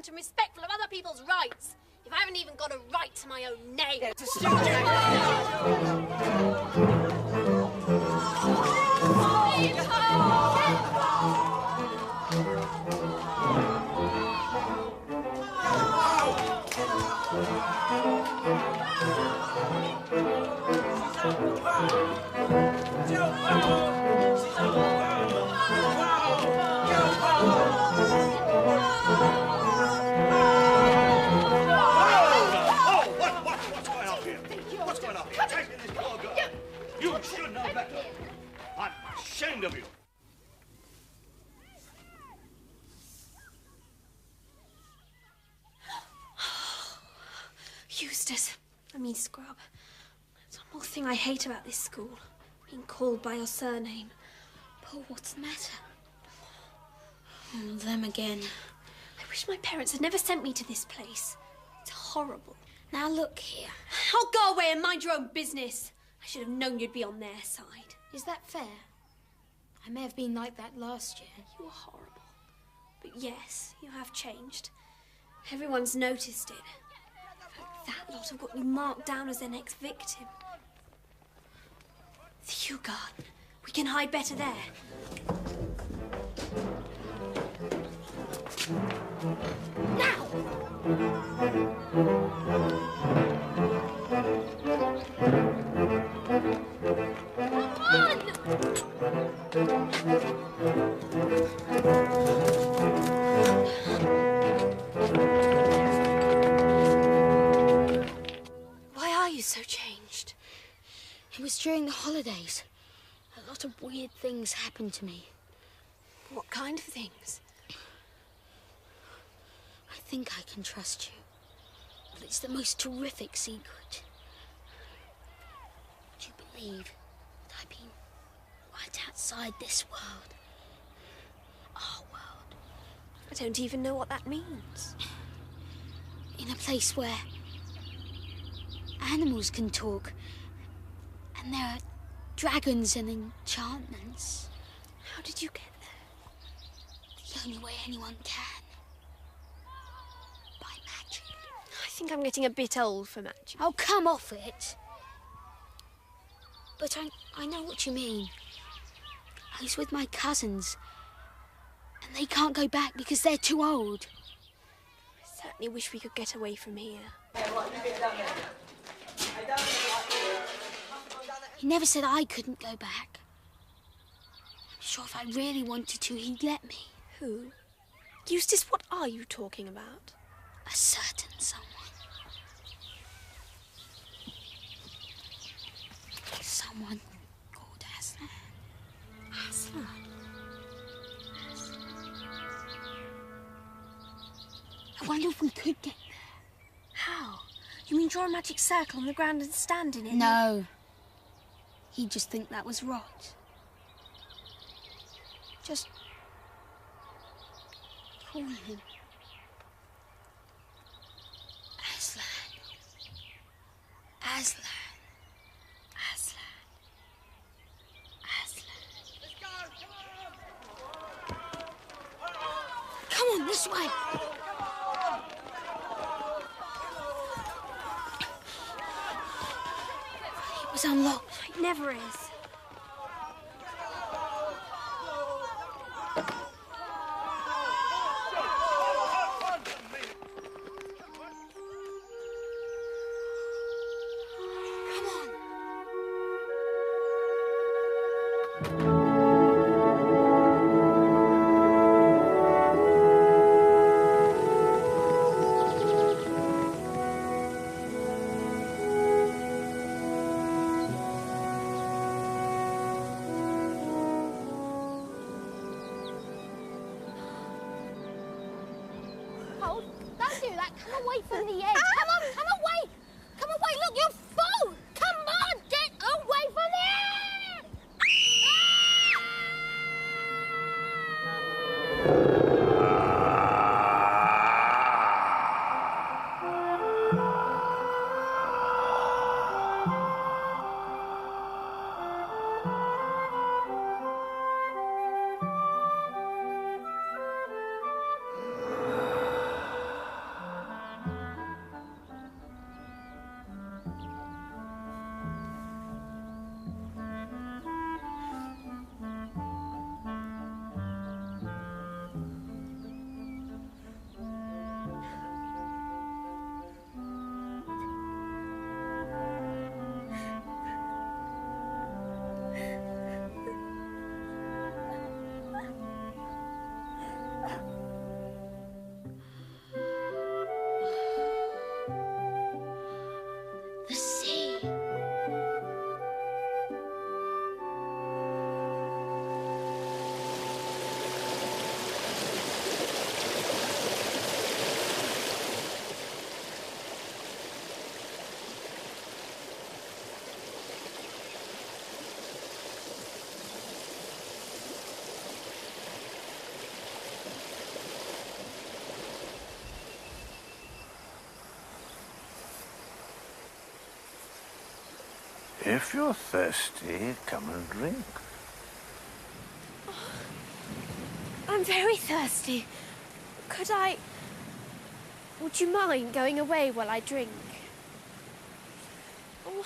tolerant and respectful of other people's rights. If I haven't even got a right to my own name. It's a student. What's going on here? Taking this poor girl. You should know better. I'm ashamed of you. Eustace. Scrub. There's one more thing I hate about this school. Being called by your surname. Paul, what's the matter? Oh, them again. I wish my parents had never sent me to this place. It's horrible. Now look here. Oh, go away and mind your own business. I should have known you'd be on their side. Is that fair? I may have been like that last year. You were horrible. But yes, you have changed. Everyone's noticed it. That lot have got me marked down as their next victim. The Kew Garden. We can hide better there. Now! Why are you so changed? It was during the holidays. A lot of weird things happened to me. What kind of things? I think I can trust you, but it's the most terrific secret. Would you believe that I've been right outside this world? Our world. I don't even know what that means. In a place where animals can talk, and there are dragons and enchantments. How did you get there? The only way anyone can. By magic. I think I'm getting a bit old for magic. Oh, come off it. But I know what you mean. I was with my cousins, and they can't go back because they're too old. I certainly wish we could get away from here. He never said I couldn't go back. I'm sure if I really wanted to, he'd let me. Who? Eustace, what are you talking about? A certain someone. Someone called Aslan. Aslan? I wonder if we could get there. How? You mean draw a magic circle on the ground and stand in it? No. He'd just think that was rot. Just call him Aslan. Aslan. Aslan. Aslan. Come on, this way. It was unlocked. It never is. Don't do that. Come away from the edge. Come on, come away. Come away. Look, you're full. Come on, get away from the edge. If you're thirsty, come and drink. I'm very thirsty. Would you mind going away while I drink? Oh,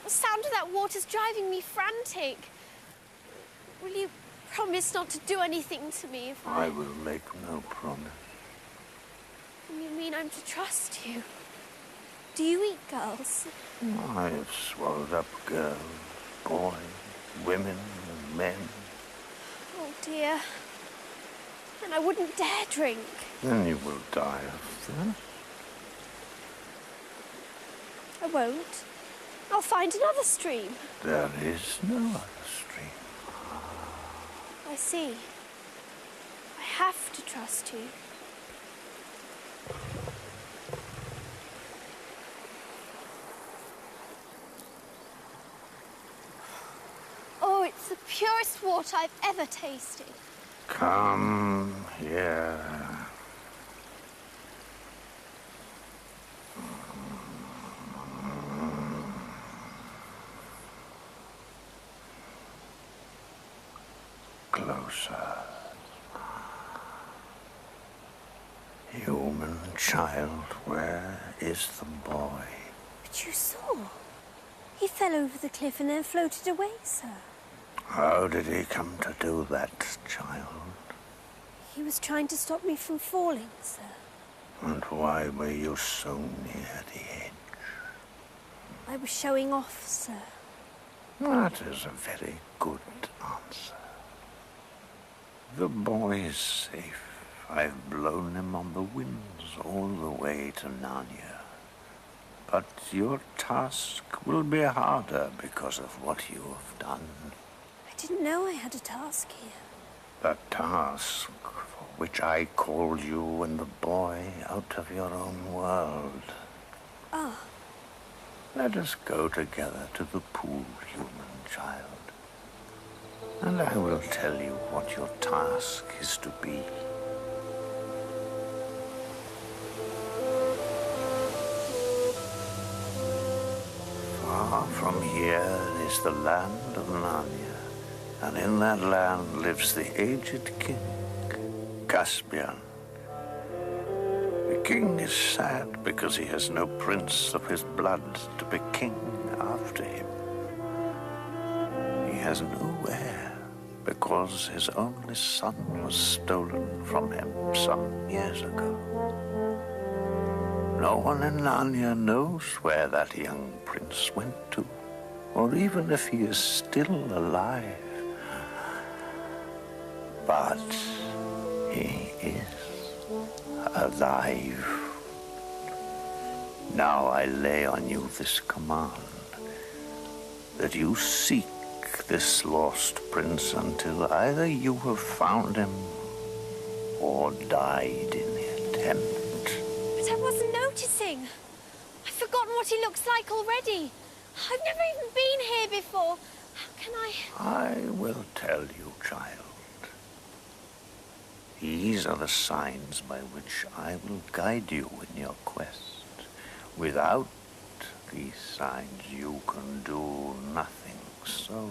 the sound of that water's driving me frantic. Will you promise not to do anything to me if I will make no promise. You mean I'm to trust you? Do you eat girls? I have swallowed up girls, boys, women, and men. Oh, dear. Then I wouldn't dare drink. Then you will die of thirst. I won't. I'll find another stream. There is no other stream. I see. I have to trust you. Oh, it's the purest water I've ever tasted. Come here. Closer. Human child, where is the boy? But you saw. He fell over the cliff and then floated away, sir. How did he come to do that, child? He was trying to stop me from falling, sir. And why were you so near the edge? I was showing off, sir. That is a very good answer. The boy is safe. I've blown him on the winds all the way to Narnia. But your task will be harder because of what you have done. I didn't know I had a task here. The task for which I called you and the boy out of your own world. Ah. Let us go together to the pool, human child. And I will tell you what your task is to be. Far from here is the land of Narnia, and in that land lives the aged king, Caspian. The king is sad because he has no prince of his blood to be king after him. He has no heir because his only son was stolen from him some years ago. No one in Narnia knows where that young prince went to, or even if he is still alive. But he is alive. Now I lay on you this command, that you seek this lost prince until either you have found him or died in the attempt. But I wasn't noticing. I've forgotten what he looks like already. I've never even been here before. How can I will tell you, child. These are the signs by which I will guide you in your quest. Without these signs, you can do nothing. So,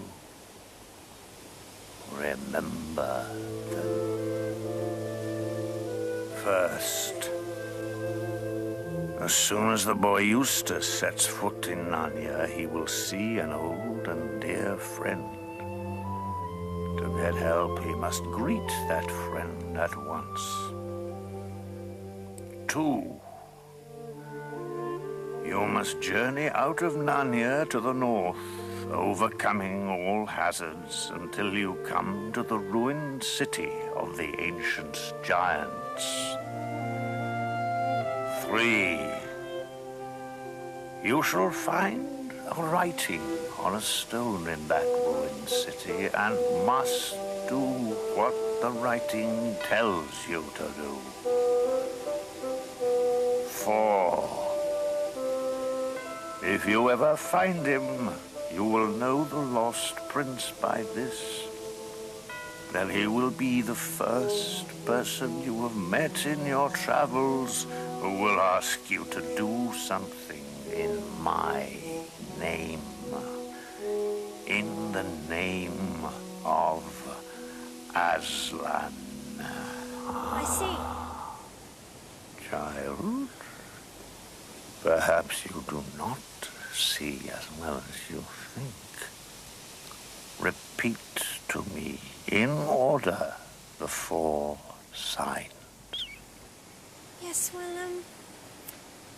remember them. First, as soon as the boy Eustace sets foot in Narnia, he will see an old and dear friend. To get help, he must greet that friend at once. 2, you must journey out of Narnia to the north, overcoming all hazards until you come to the ruined city of the ancient giants. 3, you shall find a writing on a stone in that ruined city and must do what the writing tells you to do. 4, if you ever find him, you will know the lost prince by this, that he will be the first person you have met in your travels who will ask you to do something in my name. in the name of Aslan. I see. Child, perhaps you do not see as well as you think. Repeat to me, in order, the 4 signs. Yes, well,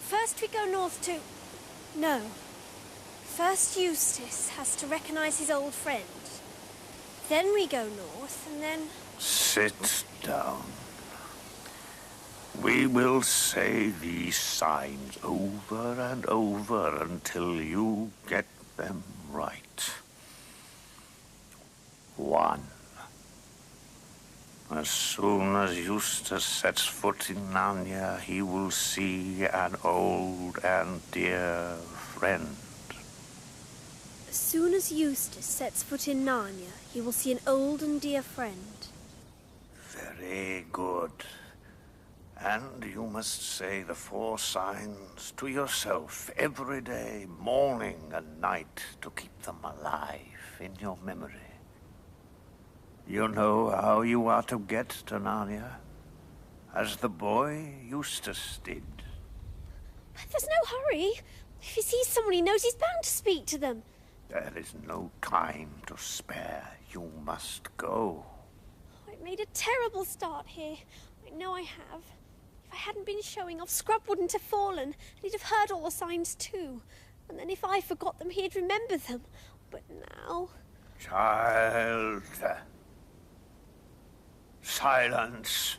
first we go north to... No. First Eustace has to recognize his old friend. Then we go north, and then... Sit down. We will say these signs over and over until you get them right. 1. As soon as Eustace sets foot in Narnia, he will see an old and dear friend. As soon as Eustace sets foot in Narnia, he will see an old and dear friend. Very good. And you must say the 4 signs to yourself every day, morning and night, to keep them alive in your memory. You know how you are to get to Narnia, as the boy Eustace did. But there's no hurry. If he sees someone he knows, he's bound to speak to them. There is no time to spare. You must go. Oh, I made a terrible start here. I know I have. If I hadn't been showing off, Scrub wouldn't have fallen, and he'd have heard all the signs too. And then if I forgot them, he'd remember them. But now... Child... Silence.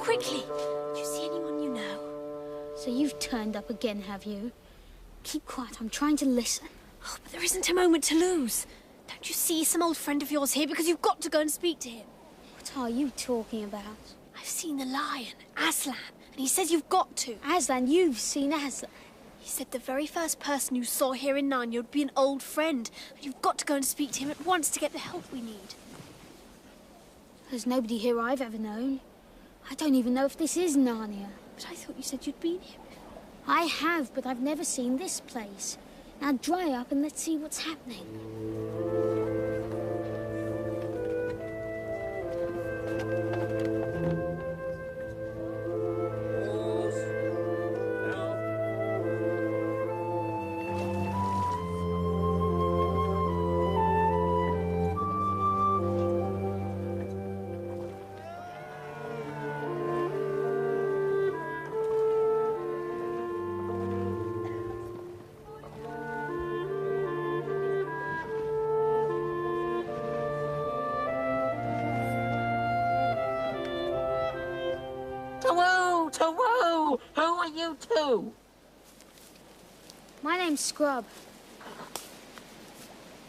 Quickly! Do you see anyone you know? So you've turned up again, have you? Keep quiet, I'm trying to listen. Oh, but there isn't a moment to lose. Don't you see some old friend of yours here? Because you've got to go and speak to him. What are you talking about? I've seen the lion, Aslan, and he says you've got to. Aslan, you've seen Aslan. He said the very first person you saw here in Narnia would be an old friend, and you've got to go and speak to him at once to get the help we need. There's nobody here I've ever known. I don't even know if this is Narnia. But I thought you said you'd been here before. I have, but I've never seen this place. Now dry up and let's see what's happening. To-woo! Who are you two? My name's Scrub.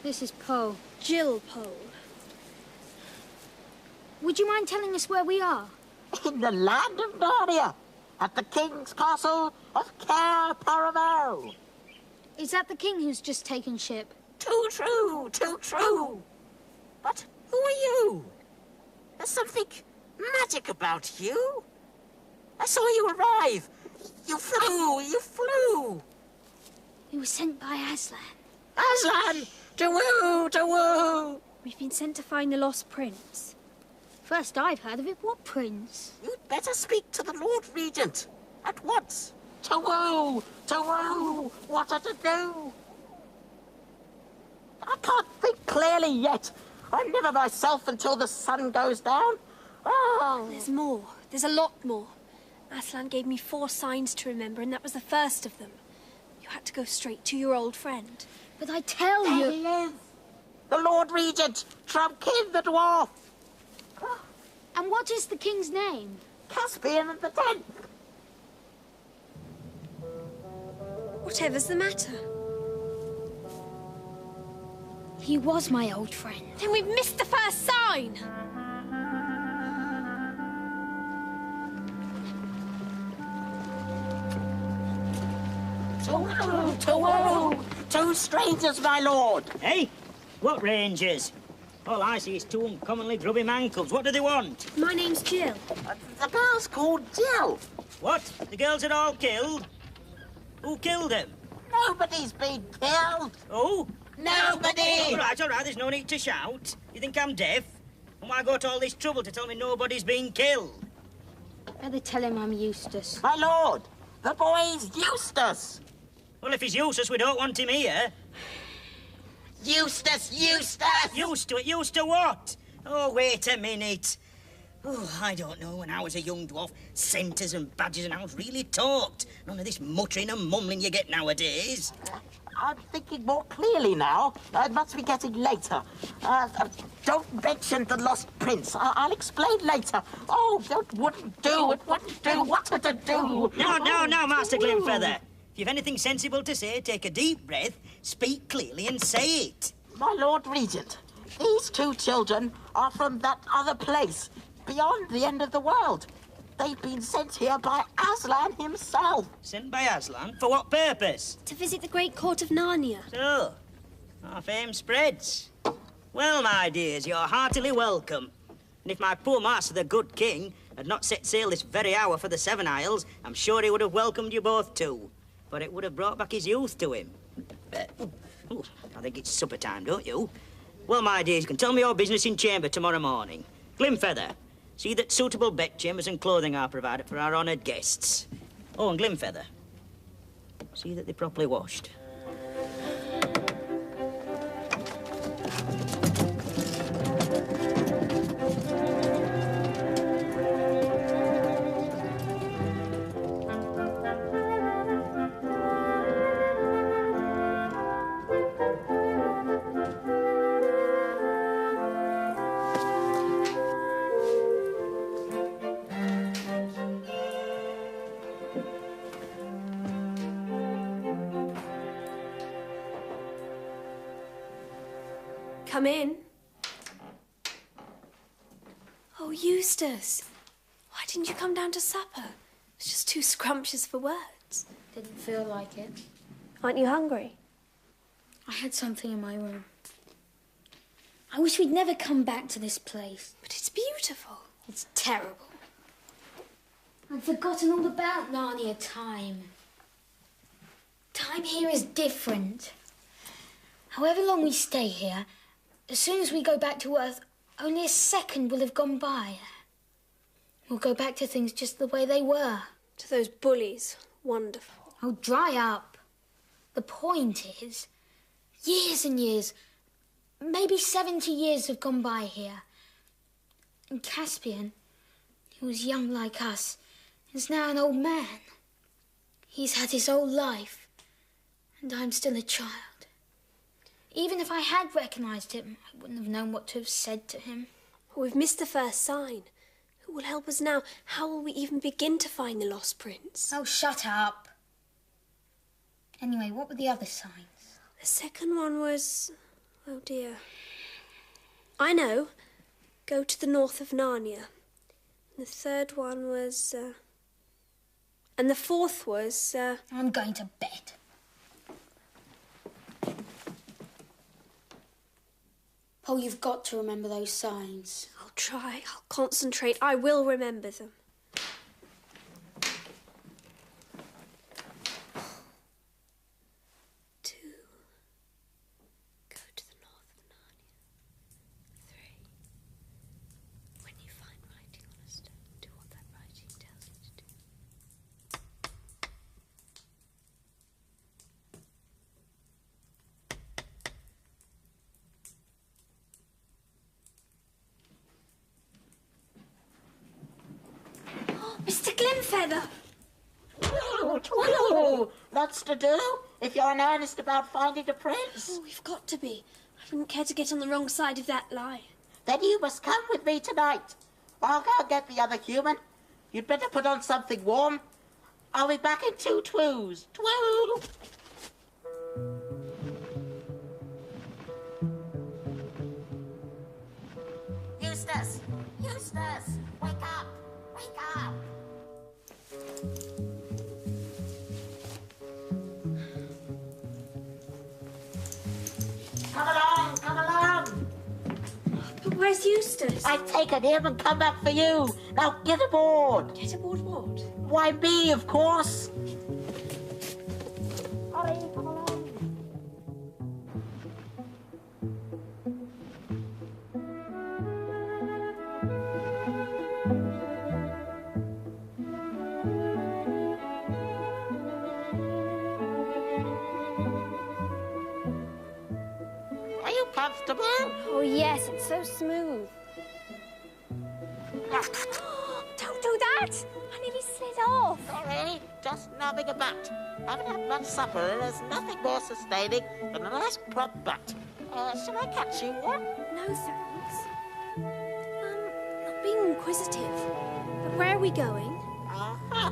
This is Poe. Jill Pole. Would you mind telling us where we are? In the land of Narnia, at the King's Castle of Cair Paravel. Is that the king who's just taken ship? Too true, too true. But who are you? There's something magic about you. I saw you arrive. You flew. We were sent by Aslan. Aslan! To-woo, to-woo! We've been sent to find the lost prince. First I've heard of it. What prince? You'd better speak to the Lord Regent at once. To-woo, to-woo, what are to do? I can't think clearly yet. I'm never myself until the sun goes down. Oh. There's more. There's a lot more. Aslan gave me 4 signs to remember, and that was the first of them. You had to go straight to your old friend. But I tell There you... he is. The Lord Regent, Trumpkin the Dwarf. And what is the king's name? Caspian the 10th. Whatever's the matter? He was my old friend. Then we've missed the first sign! To-woo, to-woo. 2 strangers, my lord. Hey? What rangers? All I see is 2 uncommonly grubby mankles. What do they want? My name's Jill. The girl's called Jill. What? The girls are all killed? Who killed them? Nobody's been killed. Oh? Nobody. All right, there's no need to shout. You think I'm deaf? And why go to all this trouble to tell me nobody's been killed? Better tell him I'm Eustace. My lord, the boy's Eustace. Well, if he's useless, we don't want him here. Eustace! Used to what? Oh, wait a minute. Oh, I don't know. When I was a young dwarf, centres and badges and owls really talked. None of this muttering and mumbling you get nowadays. I'm thinking more clearly now. It must be getting later. Don't mention the lost prince. I'll explain later. Oh, it wouldn't do. What to do? No, Master Glimfeather. If you've anything sensible to say, take a deep breath, speak clearly and say it. My Lord Regent, these 2 children are from that other place, beyond the end of the world. They've been sent here by Aslan himself. Sent by Aslan? For what purpose? To visit the great court of Narnia. So, our fame spreads. Well, my dears, you're heartily welcome. And if my poor master, the good king, had not set sail this very hour for the 7 Isles, I'm sure he would have welcomed you both too. For it would have brought back his youth to him. I think it's supper time, don't you? Well, my dears, you can tell me your business in chamber tomorrow morning. Glimfeather, see that suitable bedchambers and clothing are provided for our honoured guests. Oh, and Glimfeather, see that they're properly washed. Come in. Oh, Eustace. Why didn't you come down to supper? It's just too scrumptious for words. Didn't feel like it. Aren't you hungry? I had something in my room. I wish we'd never come back to this place. But it's beautiful. It's terrible. I've forgotten all about Narnia time. Time here is different. However long we stay here, as soon as we go back to Earth, only a second will have gone by. We'll go back to things just the way they were. To those bullies. Wonderful. Oh, dry up. The point is, years and years, maybe 70 years have gone by here. And Caspian, who was young like us, is now an old man. He's had his whole life, and I'm still a child. Even if I had recognised him, I wouldn't have known what to have said to him. Well, we've missed the first sign. Who will help us now? How will we even begin to find the lost prince? Oh, shut up. Anyway, what were the other signs? The second one was... oh, dear. I know. Go to the north of Narnia. The third one was... and the fourth was... I'm going to bed. Oh, you've got to remember those signs. I'll try. I'll concentrate. I will remember them. Mr. Glimfeather! Twillo! Lots to do if you're in earnest about finding the prince. Oh, we've got to be. I wouldn't care to get on the wrong side of that lie. Then you must come with me tonight. I'll go get the other human. You'd better put on something warm. I'll be back in 2 twoos. Twoo! Eustace! Eustace! Wake up! Wake up! Come along! Come along! But where's Eustace? I've taken him and come back for you. Now get aboard. Get aboard what? Why, me, of course. Hurry, come along. Are you comfortable? Oh, yes, it's so smooth. Don't do that! I nearly slid off. Sorry, just nubbing a butt. Haven't had much supper and there's nothing more sustaining than a nice prop butt. Shall I catch you one? No, thanks. Not being inquisitive. But where are we going? Aha!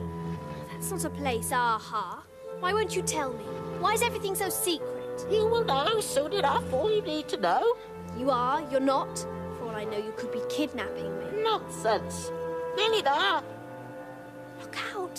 That's not a place, aha. Why won't you tell me? Why is everything so secret? You will know soon enough all you need to know. You are, you're not. For all I know, you could be kidnapping me. Nonsense. Nearly there. Look out.